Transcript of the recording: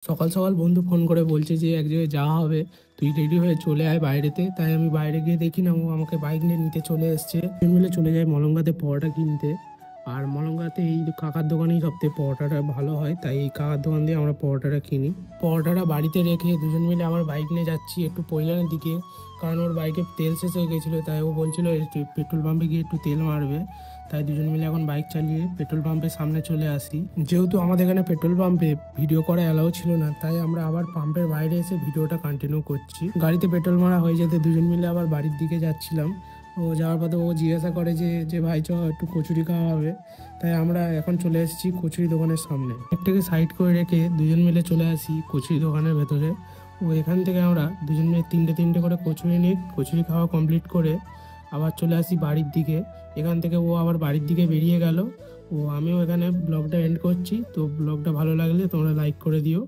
সকাল সকাল বন্ধু ফোন করে বলছে যে এক জায়গায় যাওয়া হবে, তুই রেডি হয়ে চলে আয় বাইরেতে। তাই আমি বাইরে গিয়ে দেখি না ও আমাকে বাইক নিয়ে নিতে চলে এসছে। দুজন মিলে চলে যাই মলঙ্গাতে পরোটা কিনতে। আর মলঙ্গাতে এই কাকার দোকানেই সবথেকে পরোটাটা ভালো হয়, তাই এই কাকার দোকান দিয়ে আমরা পরোটাটা কিনি। পরোটাটা বাড়িতে রেখে দুজন মিলে আবার বাইক নিয়ে যাচ্ছি একটু পৈলানের দিকে, কারণ ওর বাইকে তেল শেষ হয়ে গেছিলো। তাই ও বলছিল পেট্রোল পাম্পে গিয়ে একটু তেল মারবে। তাই দুজন মিলে এখন বাইক চালিয়ে পেট্রোল পাম্পের সামনে চলে আসি। যেহেতু আমাদের এখানে পেট্রোল পাম্পে ভিডিও করা অ্যালাউ ছিল না, তাই আমরা আবার পাম্পের বাইরে এসে ভিডিওটা কন্টিনিউ করছি। গাড়িতে পেট্রোল মারা হয়ে যেতে দুজন মিলে আবার বাড়ির দিকে যাচ্ছিলাম। ও যাওয়ার পথে ও জিজ্ঞাসা করে যে যে ভাই চ একটু কচুরি খাওয়া হবে। তাই আমরা এখন চলে এসেছি কচুরি দোকানের সামনে। একটাকে সাইড করে রেখে দুজন মিলে চলে আসি কচুরি দোকানের ভেতরে। ও এখান থেকে আমরা দুজন মিলে তিনটে তিনটে করে কচুরি নিই। কচুরি খাওয়া কমপ্লিট করে আবার চলে আসি বাড়ির দিকে। এখান থেকে ও আবার বাড়ির দিকে বেরিয়ে গেল। ও আমিও এখানে ব্লগটা এন্ড করছি। তো ব্লগটা ভালো লাগলে তোমরা লাইক করে দিও।